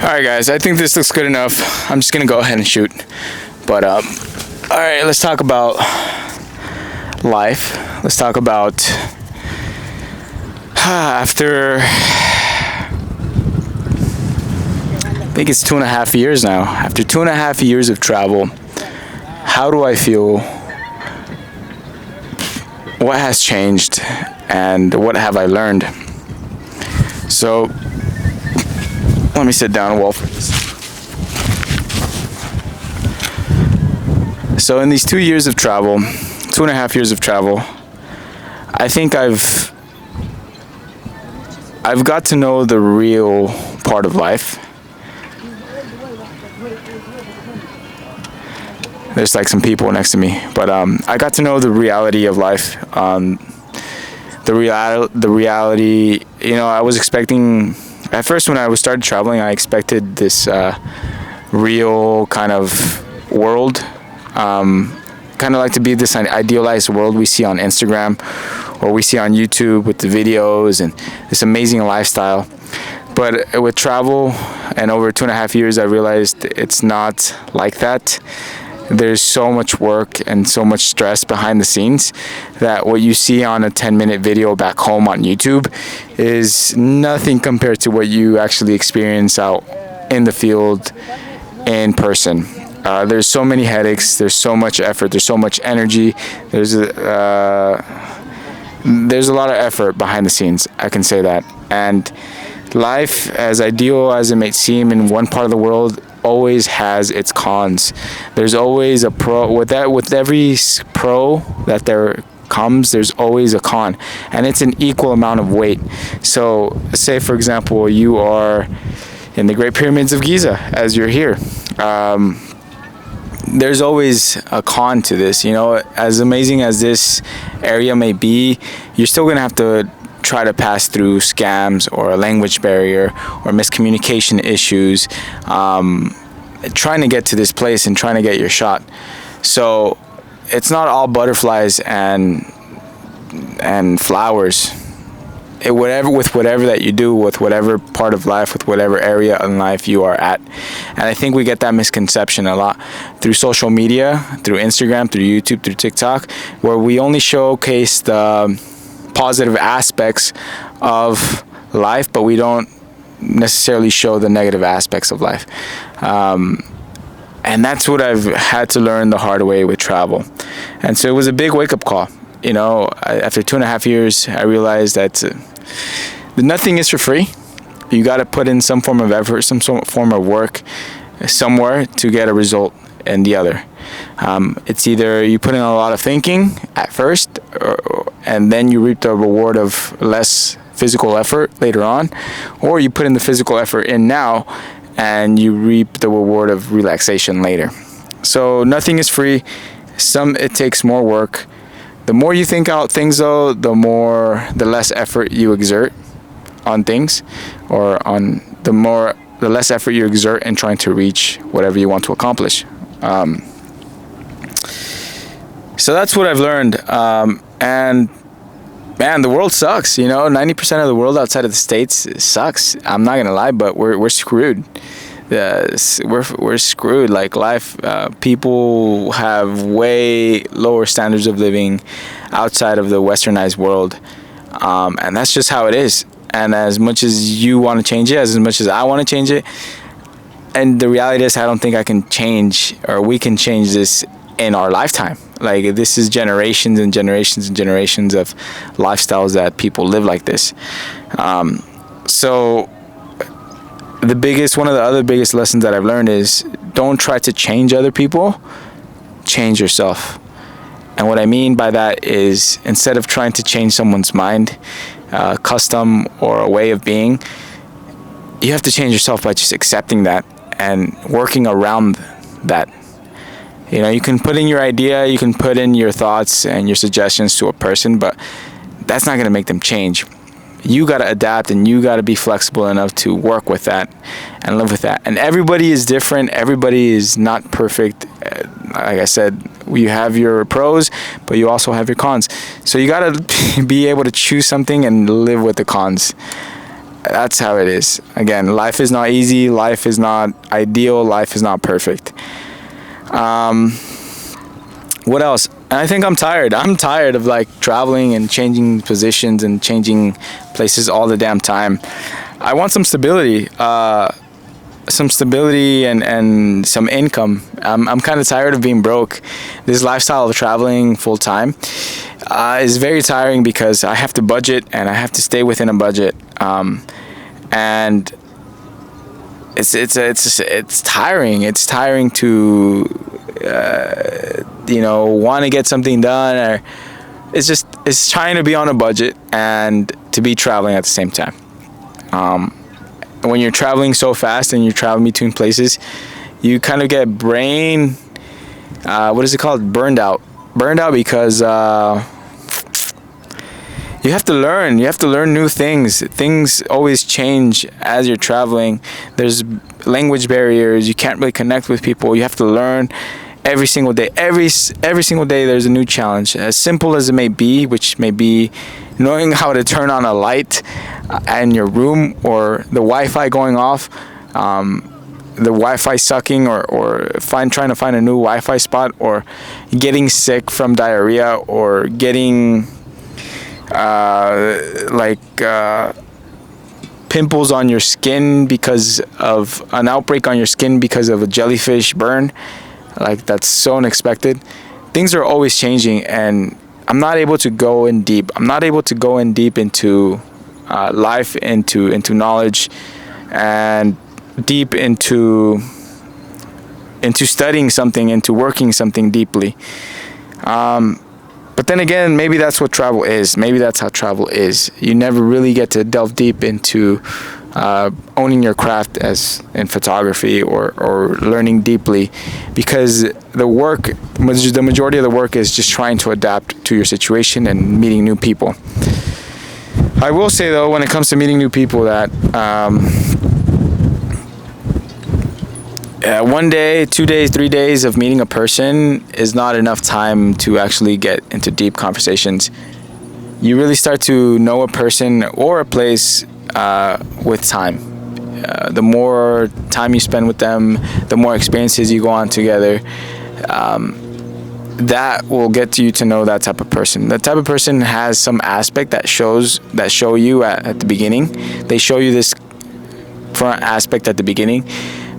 Alright guys, I think this looks good enough. I'm just gonna go ahead and shoot. But alright, let's talk about life. Let's talk about after I think it's 2.5 years now. After 2.5 years of travel, how do I feel? What has changed and what have I learned? So let me sit down, Wolf. So in these 2 years of travel, 2.5 years of travel, I think I've got to know the real part of life. There's like some people next to me, but I got to know the reality of life. The reality. You know, I was expecting. At first, when I started traveling, I expected this real kind of world, kind of like to be this idealized world we see on Instagram or we see on YouTube with the videos and this amazing lifestyle. But with travel and over 2.5 years, I realized it's not like that. There's so much work and so much stress behind the scenes that what you see on a 10-minute video back home on YouTube is nothing compared to what you actually experience out in the field in person. There's so many headaches, there's so much effort, there's so much energy, there's a lot of effort behind the scenes, I can say that. And life, as ideal as it may seem in one part of the world, always has its cons. There's always a pro. With every pro that there comes, there's always a con, and it's an equal amount of weight. So say for example you are in the Great Pyramids of Giza as you're here. There's always a con to this. You know, as amazing as this area may be, you're still gonna have to try to pass through scams or a language barrier or miscommunication issues, trying to get to this place and trying to get your shot. So it's not all butterflies and flowers. Whatever that you do, with whatever part of life, with whatever area in life you are at. And I think we get that misconception a lot through social media, through Instagram, through YouTube, through TikTok, where we only showcase the positive aspects of life, but we don't necessarily show the negative aspects of life. And that's what I've had to learn the hard way with travel. And so it was a big wake-up call. You know, after 2.5 years, I realized that nothing is for free. You got to put in some form of effort, some form of work somewhere to get a result in the other. It's either you put in a lot of thinking at first, and then you reap the reward of less physical effort later on, or you put in the physical effort in now, and you reap the reward of relaxation later. So nothing is free. It takes more work. The more you think out things, though, the less effort you exert on things, or the less effort you exert in trying to reach whatever you want to accomplish. So that's what I've learned. And man, the world sucks. You know, 90% of the world outside of the States sucks. I'm not gonna lie, but we're screwed. We're screwed. Like life, people have way lower standards of living outside of the westernized world, and that's just how it is. And as much as you want to change it, as much as I want to change it, and the reality is, I don't think I can change, or we can change this in our lifetime. Like, this is generations and generations and generations of lifestyles that people live like this. So one of the other biggest lessons that I've learned is, don't try to change other people, change yourself. And what I mean by that is, instead of trying to change someone's mind, custom, or a way of being, you have to change yourself by just accepting that and working around that. You know, you can put in your idea, you can put in your thoughts and your suggestions to a person, but that's not going to make them change. You got to adapt, and you got to be flexible enough to work with that and live with that. And everybody is different. Everybody is not perfect. Like I said, you have your pros, but you also have your cons. So you got to be able to choose something and live with the cons. that's how it is. Again, life is not easy. Life is not ideal. Life is not perfect. What else? And I think I'm tired. I'm tired of like traveling and changing positions and changing places all the damn time. I want some stability. And some income. I'm kind of tired of being broke. This lifestyle of traveling full time is very tiring because I have to budget and I have to stay within a budget. And it's tiring. It's tiring to want to get something done, or it's trying to be on a budget and to be traveling at the same time. When you're traveling so fast and you're traveling between places, you kind of get burned out because you have to learn new things always change as you're traveling. There's language barriers, you can't really connect with people, you have to learn every single day. Every single day there's a new challenge, as simple as it may be, which may be knowing how to turn on a light in your room, or the Wi-Fi going off, the Wi-Fi sucking, or trying to find a new Wi-Fi spot, or getting sick from diarrhea, or getting pimples on your skin because of an outbreak on your skin because of a jellyfish burn. Like, that's so unexpected. Things are always changing, and I'm not able to go in deep. I'm not able to go in deep into life, into knowledge, and deep into studying something, into working something deeply. But then again, maybe that's what travel is. Maybe that's how travel is. You never really get to delve deep into owning your craft as in photography, or learning deeply, because the majority of the work is just trying to adapt to your situation and meeting new people. I will say though, when it comes to meeting new people, that 1 day, 2 days, 3 days of meeting a person is not enough time to actually get into deep conversations. You really start to know a person or a place with time. The more time you spend with them, the more experiences you go on together, that will get you to know that type of person. That type of person has some aspect that show you at the beginning. They show you this front aspect at the beginning,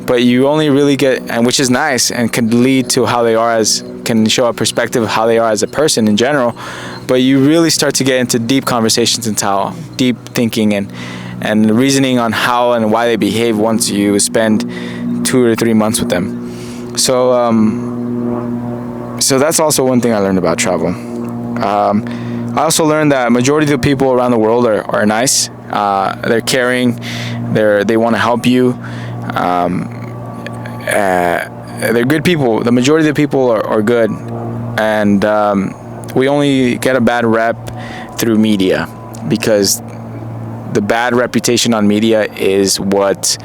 but you only really get, and which is nice and can lead to how they are can show a perspective of how they are as a person in general. But you really start to get into deep conversations and how deep thinking and reasoning on how and why they behave once you spend 2 or 3 months with them. So that's also one thing I learned about travel. I also learned that majority of the people around the world are nice. They're caring. They want to help you. They're good people. The majority of the people are good, and we only get a bad rep through media, because the bad reputation on media is what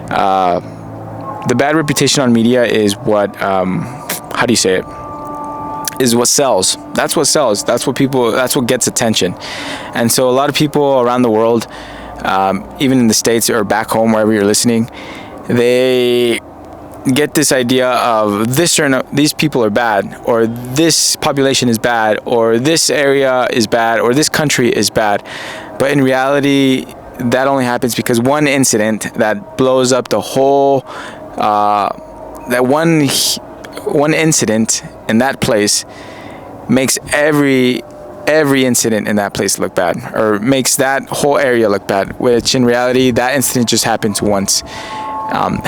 how do you say it, is what sells. That's what sells. That's what gets attention. And so a lot of people around the world, even in the States or back home, wherever you're listening, they get this idea of these people are bad, or this population is bad, or this area is bad, or this country is bad. But in reality, that only happens because one incident that blows up the whole, that one incident in that place makes every incident in that place look bad, or makes that whole area look bad, which in reality, that incident just happened once. And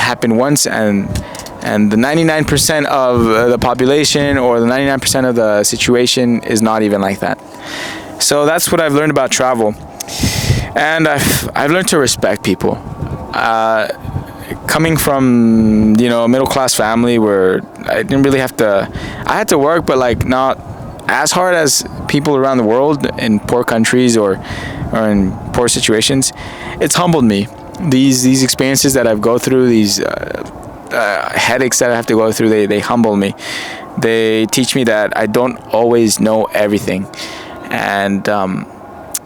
the 99% of the population, or the 99% of the situation, is not even like that. So that's what I've learned about travel, and I've learned to respect people. Coming from a middle class family where I didn't really have to, I had to work, but like not as hard as people around the world in poor countries or in poor situations. It's humbled me. These experiences that I've go through, these headaches that I have to go through, they humble me. They teach me that I don't always know everything, and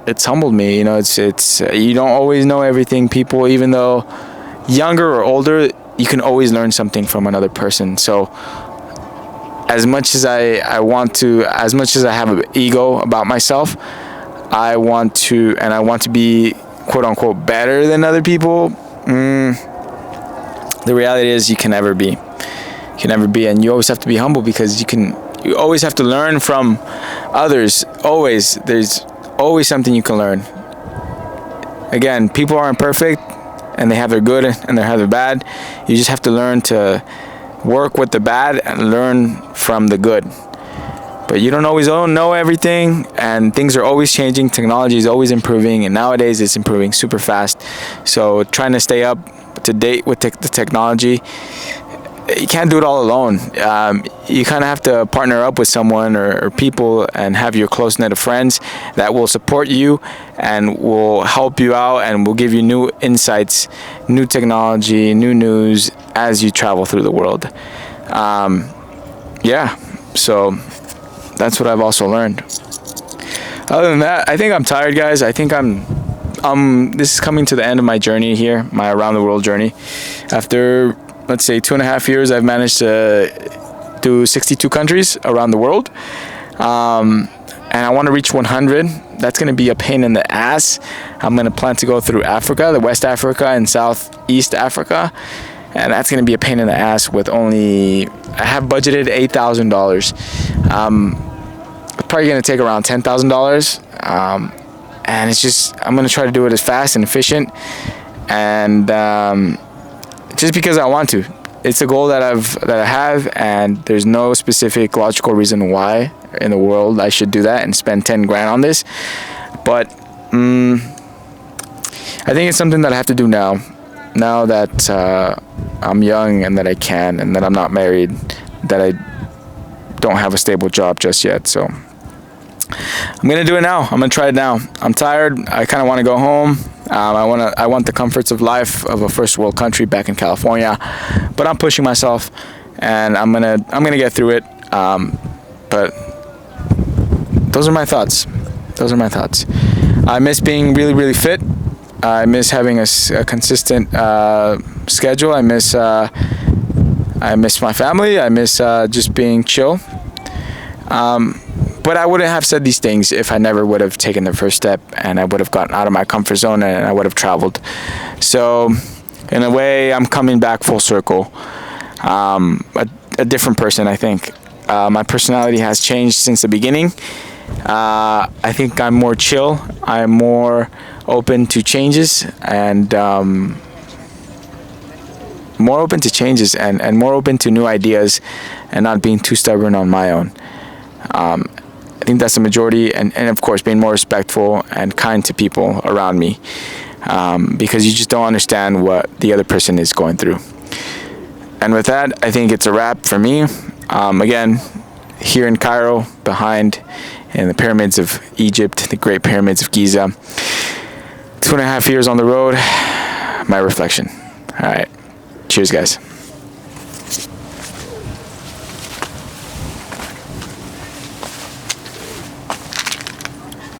it's humbled me. You know, it's you don't always know everything. People, even though younger or older, you can always learn something from another person. So as much as I want to, as much as I have an ego about myself, I want to be quote unquote better than other people. The reality is you can never be. You can never be, and you always have to be humble, because you always have to learn from others. Always, there's always something you can learn. Again, people aren't perfect, and they have their good and they have their bad. You just have to learn to work with the bad and learn from the good. But you don't always know everything, and things are always changing. Technology is always improving, and nowadays it's improving super fast. So trying to stay up to date with the technology, you can't do it all alone. You kind of have to partner up with someone or people, and have your close net of friends that will support you and will help you out and will give you new insights, new technology, new news as you travel through the world. So that's what I've also learned. Other than that, I think I'm tired, guys. I think this is coming to the end of my journey here, my around the world journey. After, let's say, 2.5 years, I've managed to do 62 countries around the world. And I want to reach 100. That's going to be a pain in the ass. I'm going to plan to go through Africa, the West Africa and Southeast Africa. And that's going to be a pain in the ass with I have budgeted $8,000. Probably going to take around $10,000. And it's just, I'm going to try to do it as fast and efficient. And just because I want to. It's a goal that I have, and there's no specific logical reason why in the world I should do that and spend 10 grand on this. But I think it's something that I have to do now that I'm young and that I can, and that I'm not married, that I don't have a stable job just yet. So I'm gonna do it now. I'm gonna try it now. I'm tired. I kind of want to go home. I want the comforts of life of a first world country back in California, but I'm pushing myself, and I'm gonna get through it. But those are my thoughts. I miss being really, really fit. I miss having a consistent schedule. I miss my family. I miss just being chill. But I wouldn't have said these things if I never would have taken the first step, and I would have gotten out of my comfort zone, and I would have traveled. So in a way, I'm coming back full circle. A different person, I think. My personality has changed since the beginning. I think I'm more chill. I'm more open to changes, and more open to new ideas, and not being too stubborn on my own. I think that's the majority, and of course being more respectful and kind to people around me, because you just don't understand what the other person is going through. And with that, I think it's a wrap for me. Again, here in Cairo, behind in the pyramids of Egypt, the Great Pyramids of Giza. 2.5 years on the road, my reflection. All right, cheers, guys.